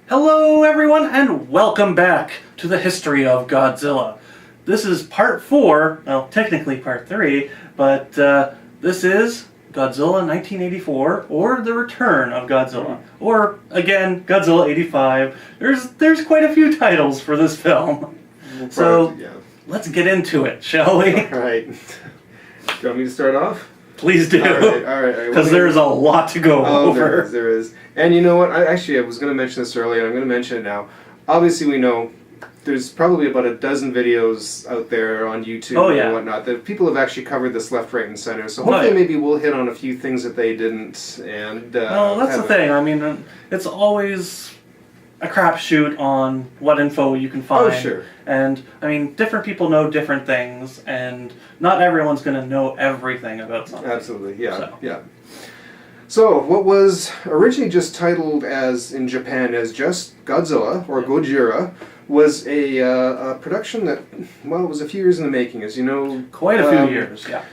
Hello everyone and welcome back to the history of Godzilla. This is part 4, well technically part 3, but this is Godzilla 1984 or the Return of Godzilla. Or again, Godzilla 85. There's quite a few titles for this film. So let's get into it, shall we? Alright. Do you want me to start off? Please do. Alright. Because there's a lot to go over. There is. And you know what? I was going to mention this earlier, and I'm going to mention it now. Obviously, we know there's probably about a dozen videos out there on YouTube and whatnot that people have actually covered this left, right, and center. So hopefully maybe we'll hit on a few things that they didn't. And well, that's the thing. I mean, it's always a crapshoot on what info you can find. Oh, sure. And, I mean, different people know different things, and not everyone's going to know everything about something. Absolutely, yeah. So, what was originally just titled as, in Japan, as just Godzilla, or Gojira, was a production that, well, it was a few years in the making, as you know. Quite a few years, yeah.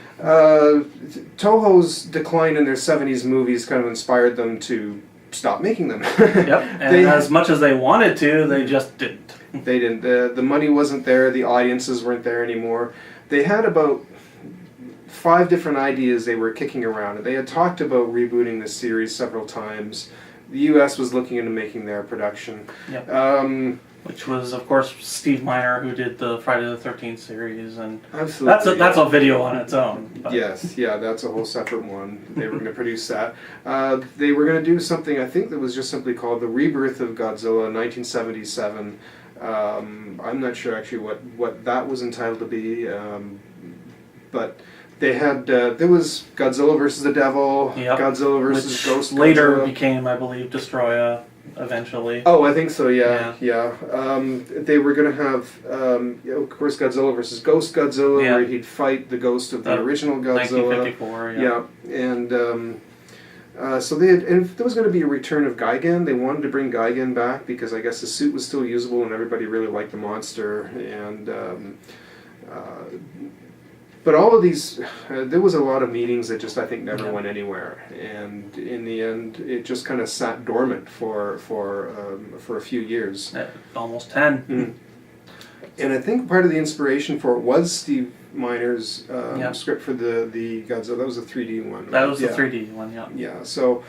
Toho's decline in their 70s movies kind of inspired them to stop making them. Yep, and as much as they wanted to, they just didn't. They didn't. The money wasn't there, the audiences weren't there anymore. They had about 5 different ideas they were kicking around. They had talked about rebooting this series several times. The U.S. was looking into making their production. Yep. Which was, of course, Steve Miner, who did the Friday the 13th series, and absolutely, that's a video on its own. But. Yes, that's a whole separate one. They were going to produce that. They were going to do something, I think, that was just simply called The Rebirth of Godzilla, 1977. I'm not sure actually what that was entitled to be, but they had there was Godzilla versus the Devil, Godzilla versus Ghost. Later Godzilla. Became, I believe, Destroya. Eventually. Oh, I think so. Yeah. They were going to have, of course, Godzilla versus Ghost Godzilla, where he'd fight the ghost of the original Godzilla. 1954. And so they had, and there was going to be a return of Gigan. They wanted to bring Gigan back because I guess the suit was still usable and everybody really liked the monster. And but all of these, there was a lot of meetings that just I think never went anywhere, and in the end, it just kind of sat dormant for a few years. Almost 10. Mm. And I think part of the inspiration for it was Steve Miner's script for the Godzilla. That was a 3D one. Right? That was the 3D one. Yeah. Yeah. So.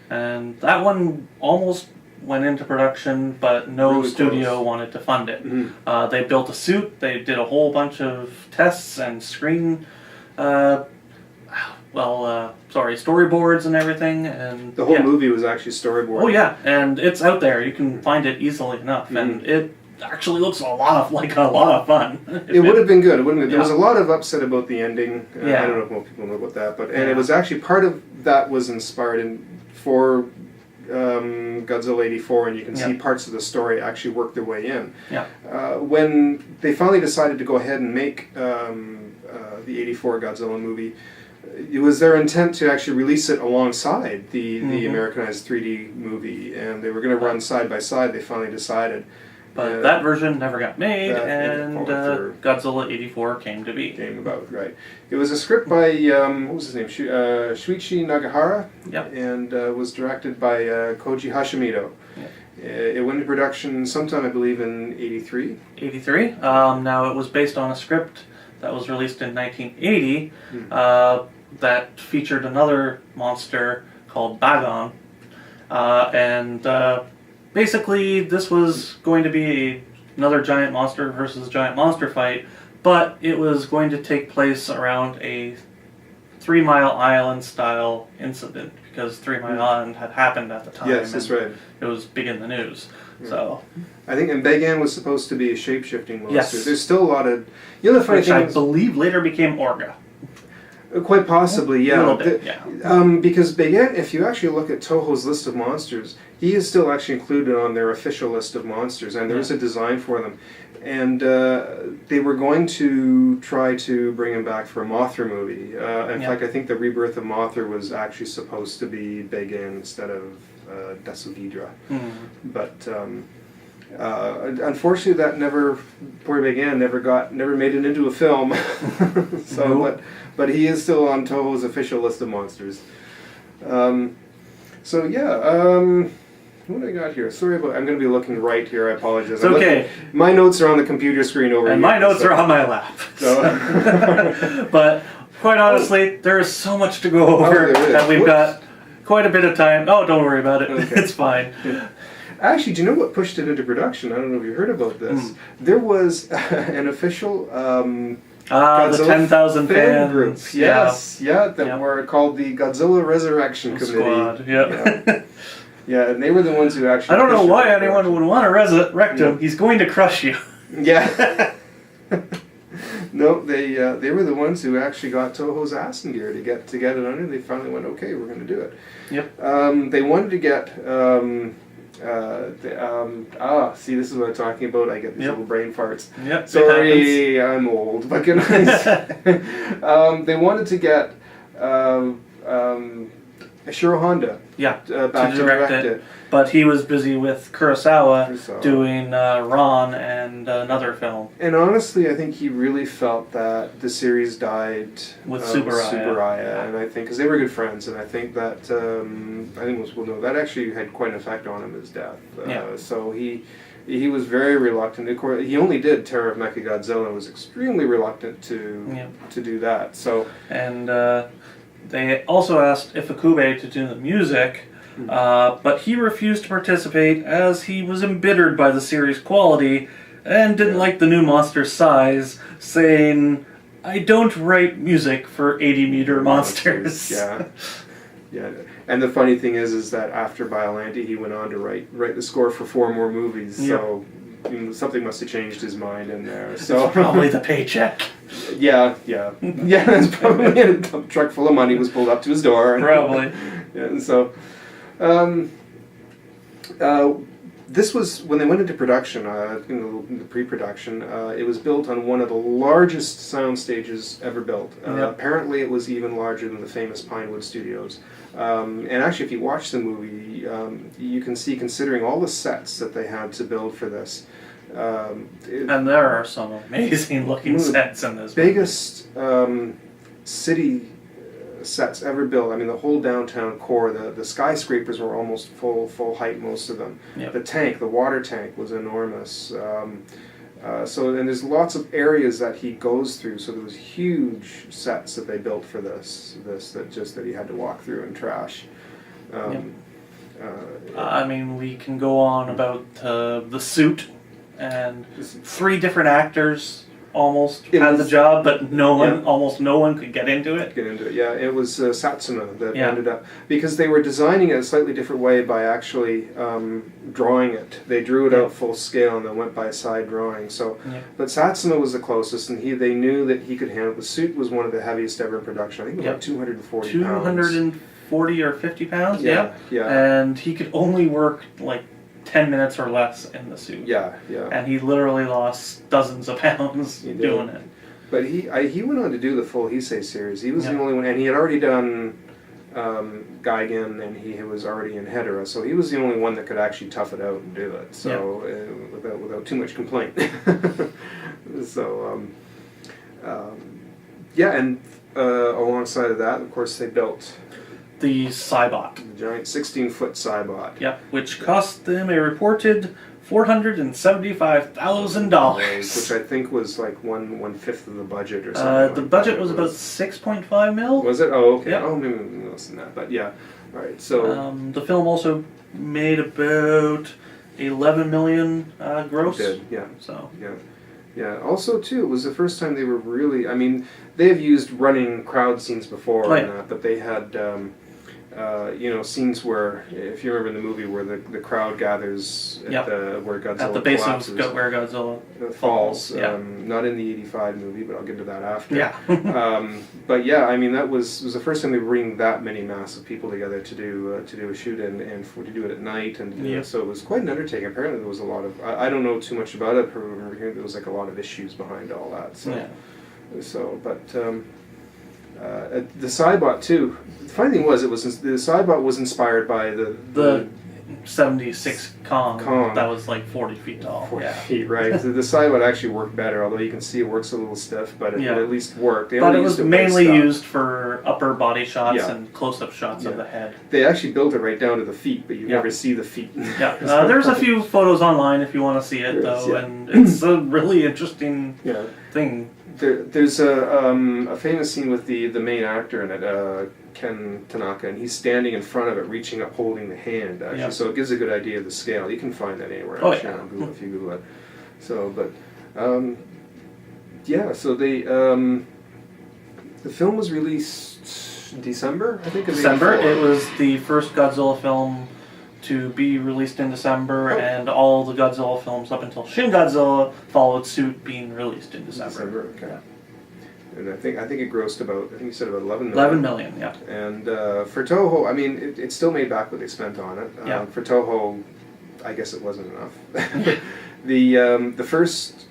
And that one almost went into production, but no really studio wanted to fund it. Mm-hmm. They built a suit, they did a whole bunch of tests and storyboards and everything, and the whole movie was actually storyboarded. Oh yeah, and it's out there. You can find it easily enough, and it actually looks like a lot of fun. It would have been good. It wouldn't have, there was a lot of upset about the ending. I don't know if most people know about that, but and it was actually part of that was inspired for Godzilla 84, and you can see parts of the story actually work their way in. When they finally decided to go ahead and make the 84 Godzilla movie, it was their intent to actually release it alongside the Americanized 3D movie, and they were going to run side by side. They finally decided. But that version never got made, and Godzilla 84 came to be. Came about, right. It was a script by, what was his name, Shuichi Nagahara, and was directed by Koji Hashimoto. Yep. It went into production sometime, I believe, in 83. 83. Now, it was based on a script that was released in 1980 that featured another monster called Bagon, basically, this was going to be another giant monster versus giant monster fight, but it was going to take place around a 3 Mile Island style incident, because 3 Mile Island had happened at the time. Yes, that's right. It was big in the news. So I think, and Bagan was supposed to be a shape-shifting monster. Yes. There's still a lot of... You know, the funny thing I believe later became Orga. Quite possibly, yeah. A little bit, because Bagan, if you actually look at Toho's list of monsters, he is still actually included on their official list of monsters, and there is a design for them. And they were going to try to bring him back for a Mothra movie. In fact, I think the Rebirth of Mothra was actually supposed to be Bagan instead of Dasugidra. But unfortunately, that poor Bagan never made it into a film. So, but he is still on Toho's official list of monsters. What do I got here? Sorry about. I'm going to be looking right here. I apologize. It's okay. My notes are on the computer screen over here. And my notes are on my lap. So. But quite honestly, there is so much to go over, and we've got quite a bit of time. Oh, don't worry about it. Okay. It's fine. Yeah. Actually, do you know what pushed it into production? I don't know if you heard about this. There was an official the 10,000 fan group. Yes, that were called the Godzilla Resurrection Committee. Squad. Yeah. Yeah, and they were the ones who actually. I don't know why anyone would want to resurrect him. He's going to crush you. Yeah. No, they were the ones who actually got Toho's ass in gear to get it under. They finally went, okay, we're going to do it. Yep. They wanted to get. See, this is what I'm talking about. I get these little brain farts. Yep. Sorry, I'm old. But they wanted to get Ishiro Honda. Yeah. Back to direct it. But he was busy with Kurosawa. Doing Ron and another film. And honestly, I think he really felt that the series died with Tsuburaya. And I think because they were good friends, and I think that I think most people know that actually had quite an effect on him, his death. So he was very reluctant. Of course, he only did Terror of Mechagodzilla and was extremely reluctant to do that. So and they also asked Ifukube to do the music. But he refused to participate as he was embittered by the series' quality and didn't like the new monster's size, saying, "I don't write music for 80-meter monsters." Yeah. And the funny thing is that after Biollante, he went on to write the score for 4 more movies. Yep. So something must have changed his mind in there. So probably the paycheck. Yeah. That's probably a dump truck full of money was pulled up to his door. Probably. And so. This was when they went into production, the pre-production. It was built on one of the largest sound stages ever built. Apparently, it was even larger than the famous Pinewood Studios. And actually, if you watch the movie, you can see, considering all the sets that they had to build for this. And there are some amazing-looking sets in this. Biggest city sets ever built. I mean, the whole downtown core, the skyscrapers were almost full height, most of them. Yep. The water tank was enormous. And there's lots of areas that he goes through. So there was huge sets that they built for this that he had to walk through and trash. I mean, we can go on about the suit and 3 different actors. Almost had the job, but almost no one could get into it. Yeah. It was Satsuma that ended up, because they were designing it a slightly different way by actually drawing it. They drew it out full scale and then went by side drawing. So, but Satsuma was the closest, and they knew that he could handle. The suit was one of the heaviest ever in production. I think it was about 240 pounds. 240 or 50 pounds. Yeah. And he could only work like 10 minutes or less in the suit. Yeah. And he literally lost dozens of pounds doing it. But he went on to do the full Heisei series. He was the only one, and he had already done Gigan, and he was already in Hedera, so he was the only one that could actually tough it out and do it. So without too much complaint. So and alongside of that, of course, they built the Cybot. The giant 16-foot Cybot. Yep, which cost them a reported $475,000. Which I think was like 1/5 of the budget or something. The budget was about 6.5 mil. Was it? Oh, okay. Yep. Oh, maybe less than that. But yeah. All right. So the film also made about 11 million gross. It did. Yeah. So. Yeah. Also, too, it was the first time they were really. I mean, they have used running crowd scenes before, but they had. Scenes where, if you remember in the movie, where the crowd gathers where Godzilla at the base collapses, of where Godzilla falls. Not in the '85 movie, but I'll get to that after. Yeah. But yeah, I mean that was the first time they were bringing that many massive people together to do a shoot and to do it at night, and so it was quite an undertaking. Apparently there was a lot of I don't know too much about it. I remember hearing there was like a lot of issues behind all that. The Cybot too. The funny thing was, the Cybot was inspired by the '76 Kong that was like 40 feet tall. 40 feet, right. The side would actually work better, although you can see it works a little stiff, but it would at least work. But it was mainly used for upper body shots and close-up shots of the head. They actually built it right down to the feet, but you never see the feet. Yeah, there's a few photos online if you want to see it, and it's a really interesting thing. There's a famous scene with the main actor in it, Ken Tanaka, and he's standing in front of it, reaching up, holding the hand, actually. So it gives a good idea of the scale. You can find that anywhere, actually, on Google, if you Google it. So, but, so the film was released in December, I think? December. It was the first Godzilla film to be released in December, and all the Godzilla films up until Shin Godzilla followed suit, being released in December. Okay. Yeah. And I think it grossed about, I think you said about 11 million. 11 million, yeah. And for Toho, I mean, it still made back what they spent on it. For Toho, I guess it wasn't enough. The first,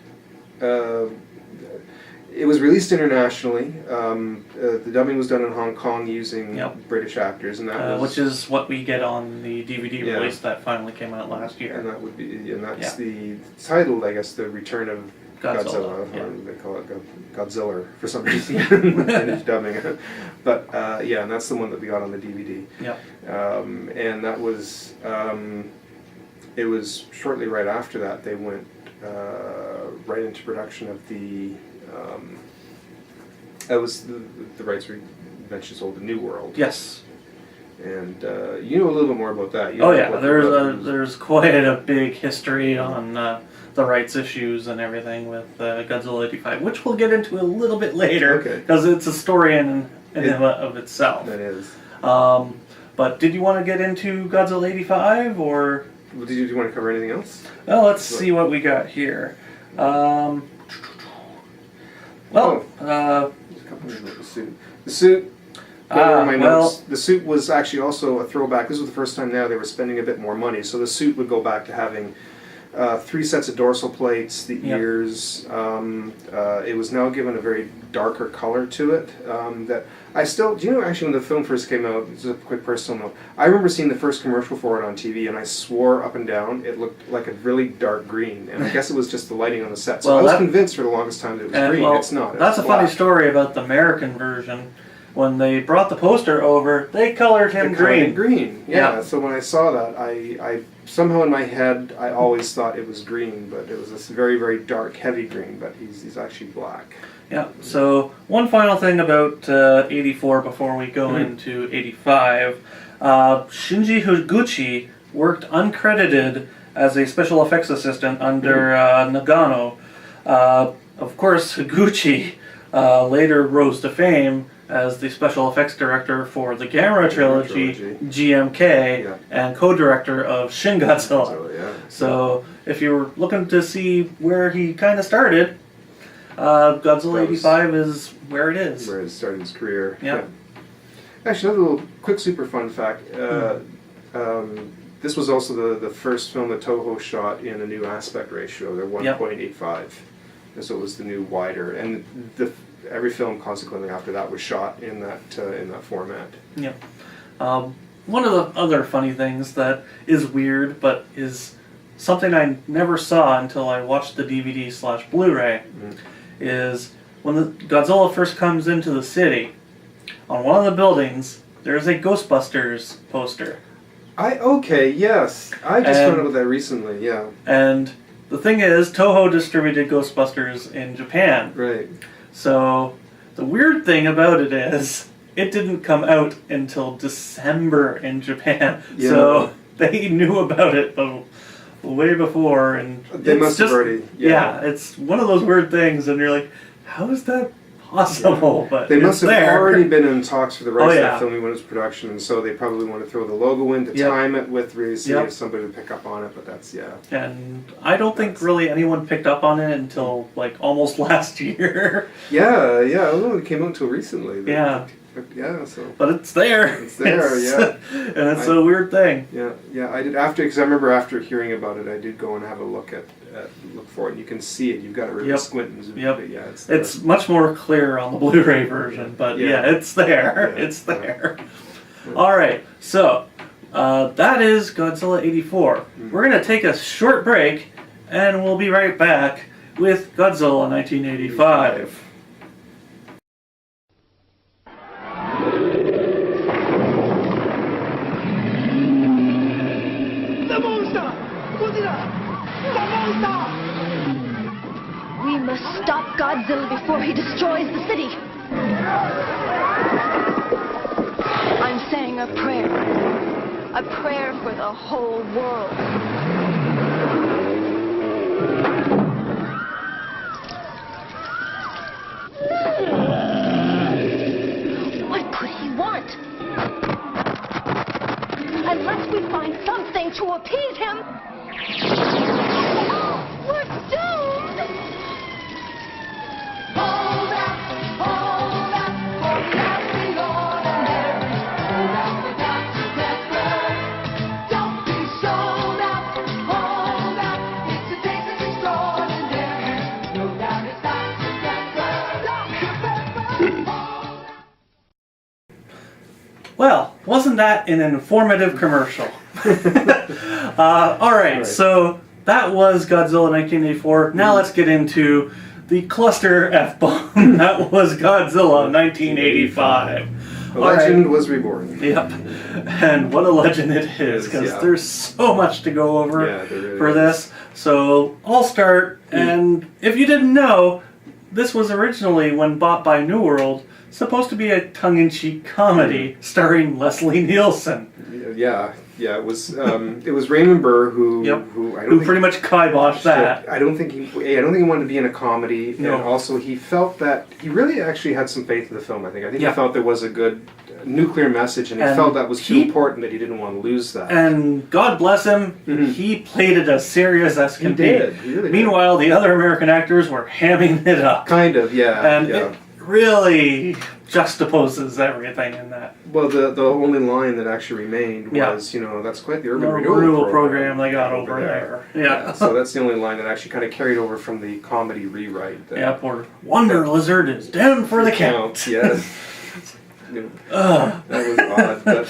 it was released internationally. The dubbing was done in Hong Kong using British actors, and that was, which is what we get on the DVD release that finally came out last year. And that would be, and that's the titled, I guess, the Return of Godzilla, or they call it Godzilla for some reason in dubbing. But and that's the one that we got on the DVD. Yeah. And that was it was shortly right after that they went right into production of the. That was the rights were eventually sold to New World. Yes. And you know a little bit more about that. There's quite a big history on the rights issues and everything with Godzilla 85, which we'll get into a little bit later, because it's a story in of itself. That is. But did you want to get into Godzilla 85, or? Do you want to cover anything else? Well, let's see what we got here. The suit. The suit was actually also a throwback. This was the first time now they were spending a bit more money, so the suit would go back to having 3 sets of dorsal plates, the ears. It was now given a very darker color to it. Do you know actually when the film first came out, this is a quick personal note, I remember seeing the first commercial for it on TV, and I swore up and down it looked like a really dark green, and I guess it was just the lighting on the set. So I was convinced for the longest time that it was green. It's not. That's a funny story about the American version. When they brought the poster over, they colored him green. Yeah. So when I saw that, I somehow in my head I always thought it was green, but it was this very, very dark, heavy green. But he's actually black. Yeah. So one final thing about 84 before we go into 85, Shinji Higuchi worked uncredited as a special effects assistant under Nagano. Of course, Higuchi later rose to fame as the special effects director for the Gamera trilogy, GMK, and co-director of Shin Godzilla. So if you were looking to see where he kind of started, Godzilla 85 is where it is. Where he started his career. Yeah. Actually, another little quick super fun fact. This was also the first film that Toho shot in a new aspect ratio. They're 1.85. And so it was the new wider. And every film consequently after that was shot in that format. Yeah. One of the other funny things that is weird, but is something I never saw until I watched the DVD/Blu-ray, is when the Godzilla first comes into the city, on one of the buildings, there's a Ghostbusters poster. Yes. I just found out about that recently, yeah. And the thing is, Toho distributed Ghostbusters in Japan. Right. So the weird thing about it is, it didn't come out until December in Japan. Yeah. So they knew about it way before, and they must have already. Yeah, it's one of those weird things, and you're like, how is that possible? Yeah. But they must have already been in talks for the rights of the film when it was production, and so they probably want to throw the logo in to time it with really see if somebody would pick up on it. But that's And I don't think really anyone picked up on it until like almost last year. Yeah. I don't know it came out until recently. But it's there. It's there, and it's a weird thing. Yeah. I did because I remember after hearing about it, I did go and have a look for it. And you can see it. You've got to really squint and zoom. Yep. But it's much more clear on the Blu-ray version, but it's there. Yeah. It's there. All right. So That is Godzilla 84. We're going to take a short break, and we'll be right back with Godzilla 1985. The monster! Godzilla! The monster! We must stop Godzilla before he destroys the city. I'm saying a prayer. A prayer for the whole world. What could he want? Unless we find something to appease him, we're doomed! Hold up, for nothing ordinary. Hold up, we got to get good. Don't be sold up, hold up. It's a taste that's extraordinary. No doubt it's got to get good. Hold up. Well, wasn't that an informative commercial? Alright, so that was Godzilla 1984. Now let's get into the cluster F-bomb that was Godzilla 1985. A legend was reborn. Yep. And what a legend it is, because there's so much to go over for this. So I'll start, and if you didn't know, this was originally, when bought by New World, supposed to be a tongue-in-cheek comedy starring Leslie Nielsen. Yeah, it was Raymond Burr who pretty much kiboshed that. I don't think he wanted to be in a comedy, No. and also he felt that he really actually had some faith in the film. I think he felt there was a good nuclear message, and he felt that was too important that he didn't want to lose that. And God bless him, he played it as serious as can be. He really Meanwhile, the other American actors were hamming it up. Kind of, yeah. And it really juxtaposes everything in that. Well, the only line that actually remained was, that's quite the urban renewal program they got over there. Yeah. So that's the only line that actually kind of carried over from the comedy rewrite. Or Wonder Lizard is down for the count. Yes. That was odd. But,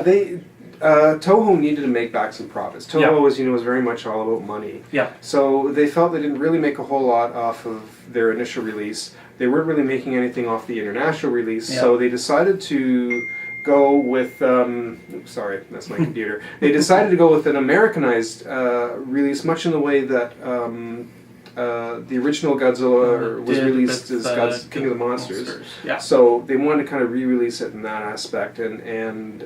they... Toho needed to make back some profits. Toho was very much all about money. Yeah. So they felt they didn't really make a whole lot off of their initial release. They weren't really making anything off the international release. Yeah. So they decided to go with. Sorry, that's my computer. They decided to go with an Americanized release, much in the way that. The original Godzilla was released as King of the Monsters. Yeah. So they wanted to kind of re-release it in that aspect and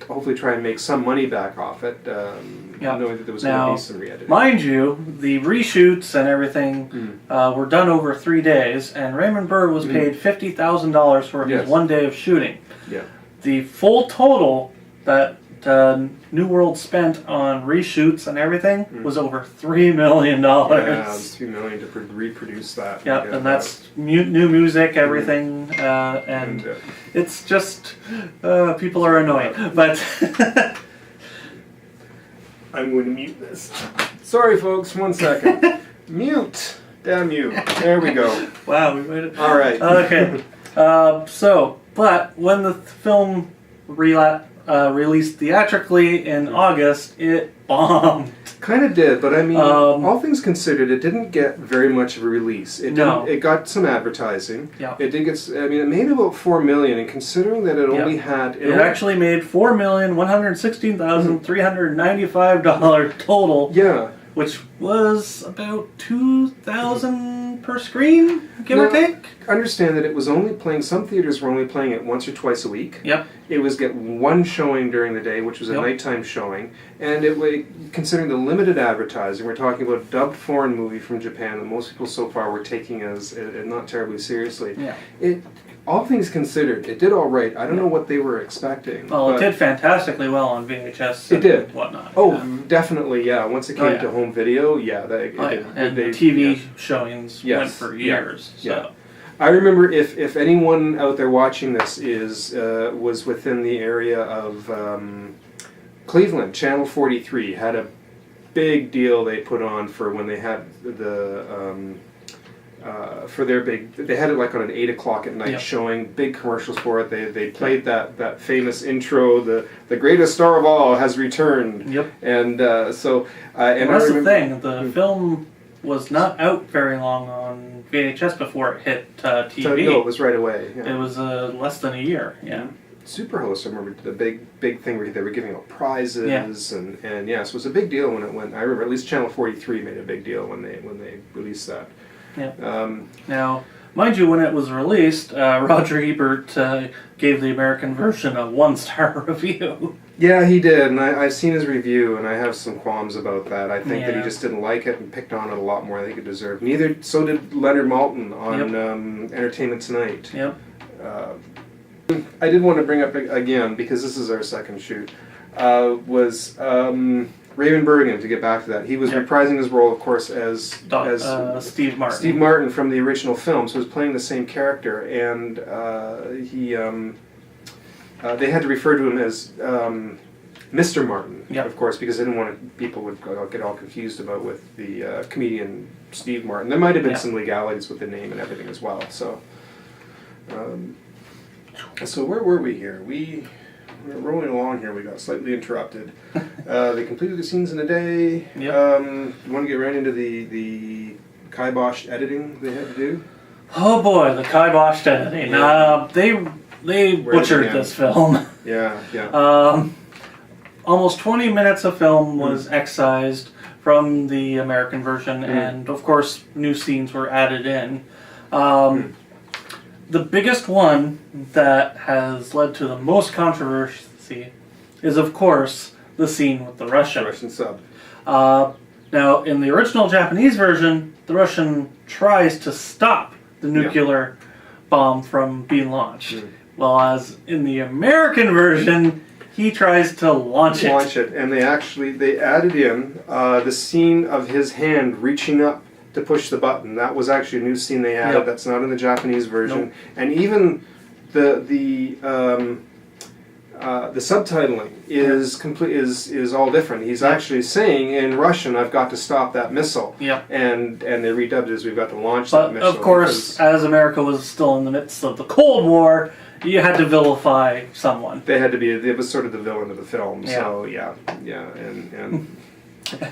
hopefully try and make some money back off it, knowing that there was going to be some re-editing. Mind you, the reshoots and everything were done over 3 days, and Raymond Burr was paid $50,000 for his 1 day of shooting. Yeah. The full total that New World spent on reshoots and everything was over $3 million. Yeah, it was $3 million to reproduce that. Yeah, and that's new music, everything, and it's just people are annoying. But I'm going to mute this. Sorry, folks. 1 second. Mute. Damn you. There we go. Wow, we made it. All right. Okay. But when the film released theatrically in August, it bombed. Kind of did, but I mean, all things considered, it didn't get very much of a release. It got some advertising. Yeah. It did get. I mean, it made about $4 million, and considering that it only had, it actually made $4,116,395 total. Yeah. Which was about $2,000 per screen, give or take. Understand that it was only playing. Some theaters were only playing it once or twice a week. Yep. It was get one showing during the day, which was a nighttime showing, and it was considering the limited advertising. We're talking about a dubbed foreign movie from Japan that most people so far were taking as not terribly seriously. Yeah. All things considered, it did all right. I don't know what they were expecting. Well, it did fantastically well on VHS. It did. And whatnot. Oh, definitely, yeah. Once it came to home video, it did. And TV showings went for years. Yeah. I remember if anyone out there watching this was within the area of Cleveland, Channel 43 had a big deal they put on for when they had the for their big. They had it like on an 8 o'clock at night Yep. showing, big commercials for it. They played that famous intro, the greatest star of all has returned. Yep. And so and Well, that's I the remember, thing. The film was not out very long on VHS before it hit TV. No, it was right away. Yeah. It was less than a year. Yeah. Superhost, I remember the big thing where they were giving out prizes and yes, it was a big deal when it went. I remember at least Channel 43 made a big deal when they released that. Yeah. Now, mind you, when it was released, Roger Ebert gave the American version a 1-star review. Yeah, he did, and I've seen his review, and I have some qualms about that. I think that he Yeah. just didn't like it and picked on it a lot more than I think it deserved. So did Leonard Maltin on Entertainment Tonight. Yep. I did want to bring up again, because this is our second shoot, was Raymond Bergen, to get back to that. He was reprising his role, of course, as Steve Martin. Steve Martin from the original film, so he was playing the same character, and they had to refer to him as Mr. Martin, of course, because they didn't want people would get all confused about with the comedian Steve Martin. There might have been some legalities with the name and everything as well. So, so where were we here? We're rolling along here. We got slightly interrupted. They completed the scenes in a day. Yep. You want to get right into the kiboshed editing they had to do? Oh boy, the kiboshed editing. Yeah. They butchered this film. Yeah. Almost 20 minutes of film was excised from the American version, and of course, new scenes were added in. The biggest one that has led to the most controversy is, of course, the scene with the Russian. Russian sub. Now, in the original Japanese version, the Russian tries to stop the nuclear bomb from being launched. Well, as in the American version, he tries to launch it. And they added in the scene of his hand reaching up to push the button. That was actually a new scene they added. That's not in the Japanese version. Nope. And even the subtitling is complete is all different. He's actually saying in Russian, "I've got to stop that missile." Yep. And they redubbed it as, "We've got to launch that missile." But of course, as America was still in the midst of the Cold War, you had to vilify someone. they had to be. It was sort of the villain of the film. So and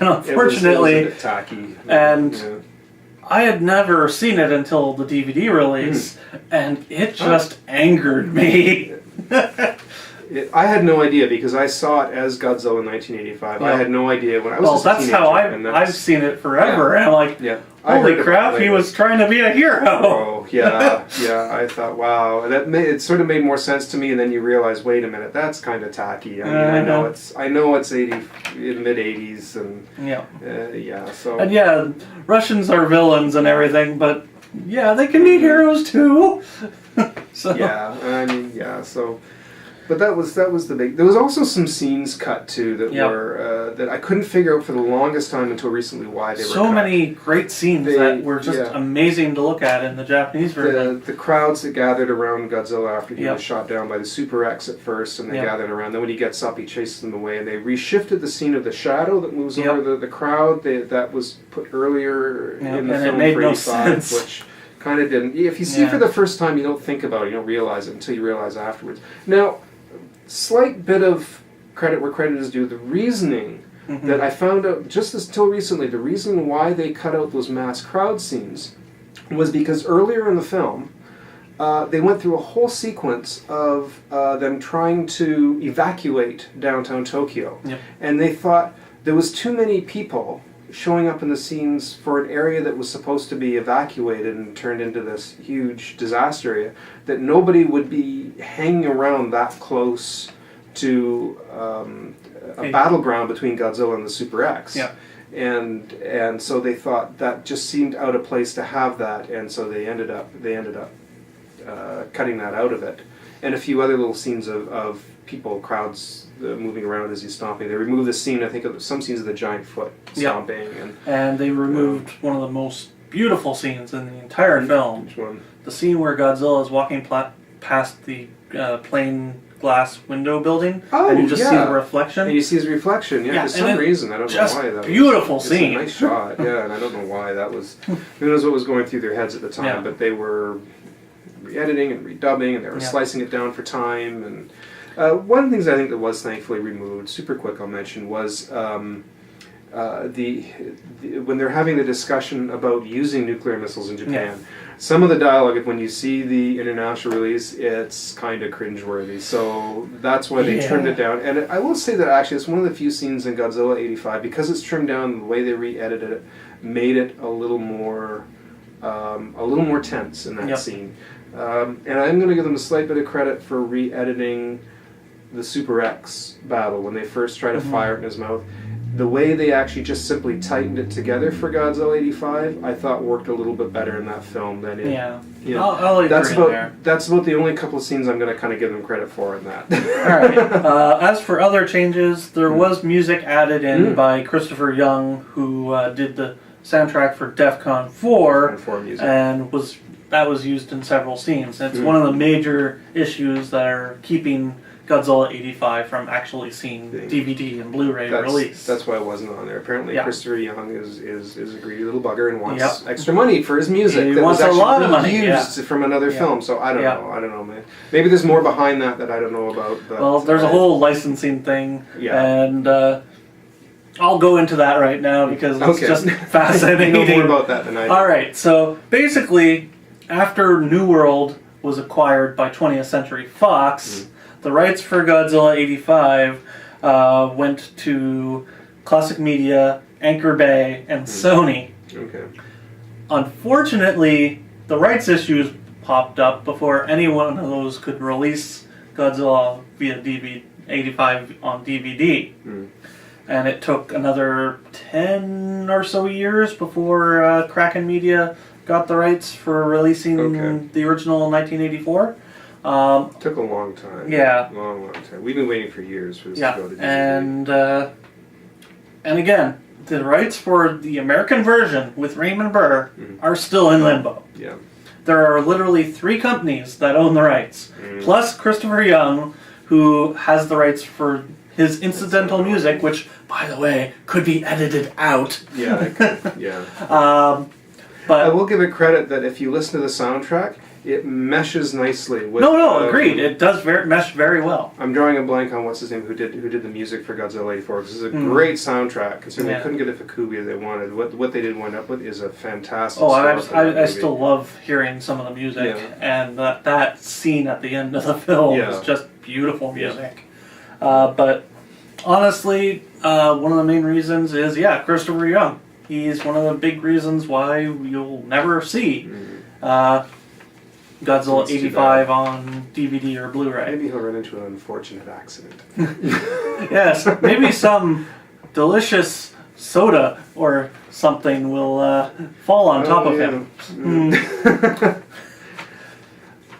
unfortunately, it was a bit tacky. And I had never seen it until the DVD release, and it just angered me. I had no idea because I saw it as Godzilla in 1985. I had no idea when I was Well, just a that's teenager. how and I've seen it forever, and I'm like, I holy heard it crap, he later. was trying to be a hero. Oh, yeah. I thought, wow, it sort of made more sense to me, and then you realize, wait a minute, that's kind of tacky. I mean, I know it's 80 in mid 80s, and so And Russians are villains and everything, but they can be heroes too. So. so. But that was the big. There was also some scenes cut too that were that I couldn't figure out for the longest time until recently why they were. So cut. many great scenes that were just amazing to look at in the Japanese version. The crowds that gathered around Godzilla after he was shot down by the Super X at first, and they gathered around. Then when he gets up, he chases them away, and they reshifted the scene of the shadow that moves over the crowd. That was put earlier in the film it made for no 85, sense. which kind of didn't. If you see it for the first time, you don't think about it, you don't realize it until you realize afterwards. Now, slight bit of credit where credit is due. The reasoning that I found out just until recently, the reason why they cut out those mass crowd scenes was because earlier in the film, they went through a whole sequence of them trying to evacuate downtown Tokyo. And they thought there was too many people showing up in the scenes for an area that was supposed to be evacuated and turned into this huge disaster area, that nobody would be hanging around that close to a battleground between Godzilla and the Super X. And so they thought that just seemed out of place to have that, and so they ended up cutting that out of it. And a few other little scenes of people, crowds moving around as he's stomping. They removed the scene, I think, of some scenes of the giant foot stomping. And they removed one of the most beautiful scenes in the entire film. Which one? The scene where Godzilla is walking past the plane glass window building, Oh, and you just see yeah. the reflection. And you see his reflection, yeah. Yeah, For some and reason, I don't know just why that beautiful was. scene. It's a nice shot, yeah, and I don't know why that was. Who knows what was going through their heads at the time? Yeah. But they were re-editing and redubbing, and they were Yeah. slicing it down for time. And one of the things I think that was thankfully removed, super quick, I'll mention, was the when they're having the discussion about using nuclear missiles in Japan. Yeah. Some of the dialogue, when you see the international release, it's kind of cringeworthy. So that's why they trimmed it down. And I will say that actually it's one of the few scenes in Godzilla '85, because it's trimmed down, the way they re-edited it made it a little more tense in that scene. And I'm going to give them a slight bit of credit for re-editing the Super X battle when they first try to fire it in his mouth. The way they actually just simply tightened it together for Godzilla '85, I thought worked a little bit better in that film than it. Yeah, You know, I'll agree there. That's about the only couple of scenes I'm going to kind of give them credit for in that. All right. As for other changes, there was music added in by Christopher Young, who did the soundtrack for DEFCON 4, and that was used in several scenes. It's one of the major issues that are keeping Godzilla '85 from actually seeing DVD and Blu-ray release. That's why it wasn't on there. Apparently, Christopher Young is a greedy little bugger and wants Yep. extra money for his music. He that wants was a lot of money, used from another film. So I don't know, man. Maybe there's more behind that I don't know about. But, well, there's a whole licensing thing, Yeah. and I'll go into that right now because it's just fascinating. You know more about that than I do. All right, so basically, after New World was acquired by 20th Century Fox, the rights for Godzilla '85 went to Classic Media, Anchor Bay, and Sony. Okay. Unfortunately, the rights issues popped up before any one of those could release Godzilla via '85 on DVD. And it took another 10 or so years before Kraken Media got the rights for releasing the original in 1984. Took a long time. Yeah. Long time. We've been waiting for years for this to go to DVD. And again, the rights for the American version with Raymond Burr are still in limbo. Yeah. There are literally 3 companies that own the rights, plus Christopher Young, who has the rights for his incidental music, which, by the way, could be edited out. Yeah, it could. Yeah. But I will give it credit that if you listen to the soundtrack, it meshes nicely with. Agreed. It does mesh very well. I'm drawing a blank on what's his name who did the music for Godzilla '84. This is a great soundtrack. Considering they couldn't get a Fukubi they wanted, what they did wind up with is a fantastic. I still love hearing some of the music, and that scene at the end of the film is just beautiful music. But honestly, one of the main reasons is Christopher Young. He's one of the big reasons why you'll never see Godzilla '85 on DVD or Blu-ray. Maybe he'll run into an unfortunate accident. Yes, maybe some delicious soda or something will fall on top of him.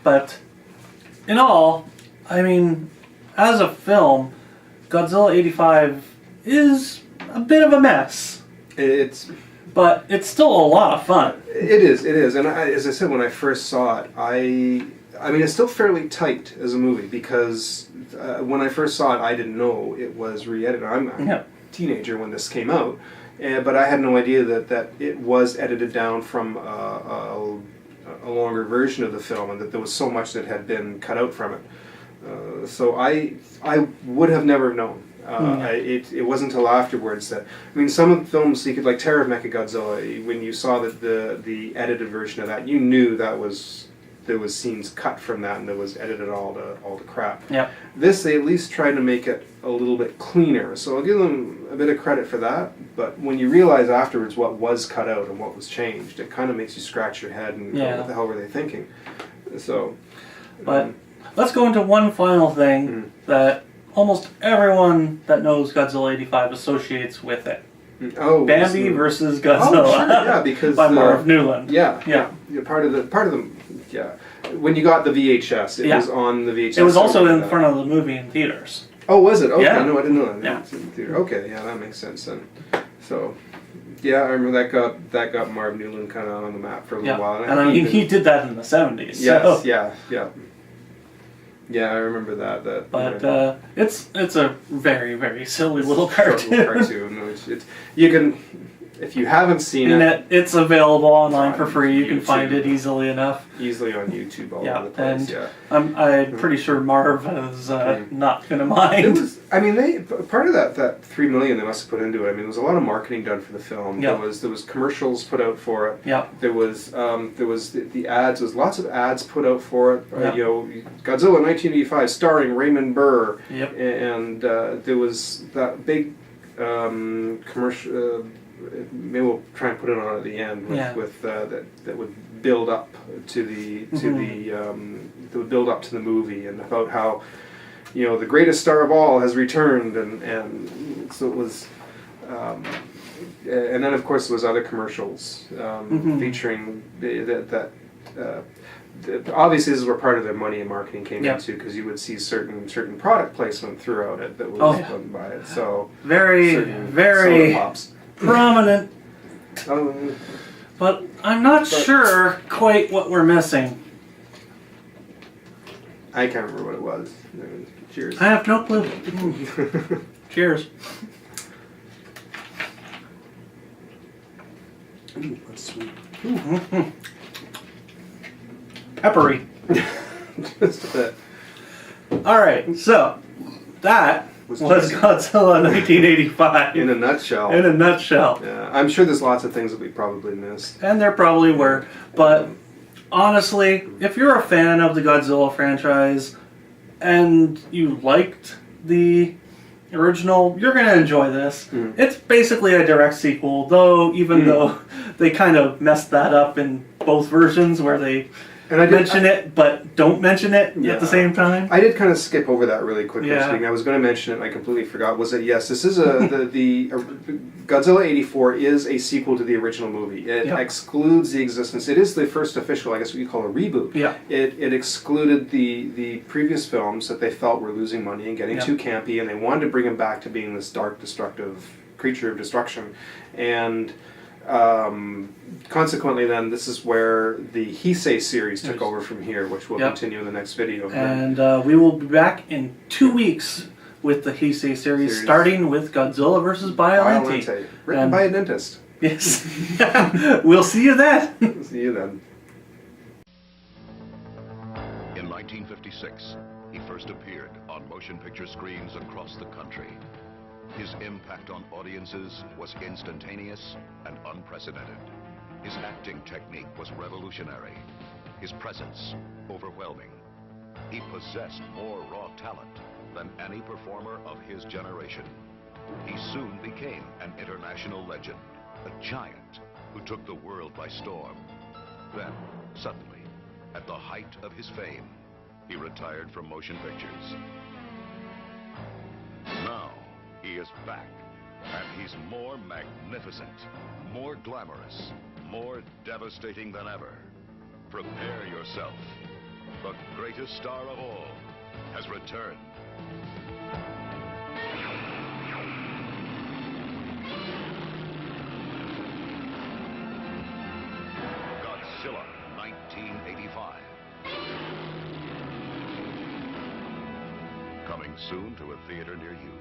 But in all, I mean, as a film, Godzilla '85 is a bit of a mess. But it's still a lot of fun. It is. And as I said, when I first saw it, I mean, it's still fairly tight as a movie because when I first saw it, I didn't know it was re-edited. I'm a teenager when this came out, but I had no idea that it was edited down from a longer version of the film and that there was so much that had been cut out from it. So I would have never known. It wasn't until afterwards that, I mean, some of the films, you could, like Terror of Mechagodzilla, when you saw that the edited version of that, you knew there was scenes cut from that and that was edited all to crap. Yeah. This, they at least tried to make it a little bit cleaner, so I'll give them a bit of credit for that, but when you realize afterwards what was cut out and what was changed, it kind of makes you scratch your head and go, what the hell were they thinking? So... But let's go into one final thing that almost everyone that knows Godzilla '85 associates with it. Bambi versus Godzilla. Because by Marv Newland. Part of the when you got the VHS, it was on the VHS. It was also in front of the movie in theaters. Oh, was it? Okay, no, I didn't know that. Yeah. It's in the theater. Okay, that makes sense then. So, I remember that got Marv Newland kind of on the map for a little while. And I mean, he did that in the '70s. Yes, so. Yeah, I remember that. But it's a very, very silly little short cartoon. cartoon, which you can, if you haven't seen it, It's available online for on free. You can YouTube. find it easily enough. easily on YouTube all Yeah, over the place. and Yeah. I'm pretty sure Marv is not going to It mind. was, I mean, part of that $3 million they must have put into it. I mean, there was a lot of marketing done for the film. Yeah. There was commercials put out for it. Yeah. There was the ads. There was lots of ads put out for it. Yeah. Godzilla 1985, starring Raymond Burr. Yep. And there was that big commercial. Maybe we'll try and put it on at the end with that would build up to the that would build up to the movie, and about how the greatest star of all has returned, and so it was. And then of course there was other commercials featuring obviously this is where part of their money and marketing came into, because you would see certain product placement throughout it that was done by it. So very soda pops. Prominent, but I'm not sure quite what we're missing. I can't remember what it was. Cheers. I have no clue. Cheers. Ooh, that's sweet. Peppery. Just a bit. All right, so that was Godzilla 1985 In a nutshell. In a nutshell. Yeah, I'm sure there's lots of things that we probably missed. And there probably were, but honestly, if you're a fan of the Godzilla franchise and you liked the original, you're going to enjoy this. It's basically a direct sequel, though, even though they kind of messed that up in both versions where they mention it but don't mention it at the same time. I did kind of skip over that really quickly. Yeah. I was going to mention it and I completely forgot. Was that yes, this is the Godzilla 84 is a sequel to the original movie. It excludes the existence. It is the first official, I guess what you call a reboot. Yeah. It excluded the previous films that they felt were losing money and getting too campy, and they wanted to bring him back to being this dark, destructive creature of destruction. And consequently then, this is where the Heisei series took over from here, which we'll continue in the next video. And we will be back in 2 weeks with the Heisei series, starting with Godzilla vs. Biollante. Written by a dentist. Yes. We'll see you then. See you then. In 1956, he first appeared on motion picture screens across the country. His impact on audiences was instantaneous and unprecedented. His acting technique was revolutionary. His presence overwhelming. He possessed more raw talent than any performer of his generation. He soon became an international legend, a giant who took the world by storm. Then, suddenly, at the height of his fame, he retired from motion pictures. Now, he is back, and he's more magnificent, more glamorous, more devastating than ever. Prepare yourself. The greatest star of all has returned. Godzilla 1985. Coming soon to a theater near you.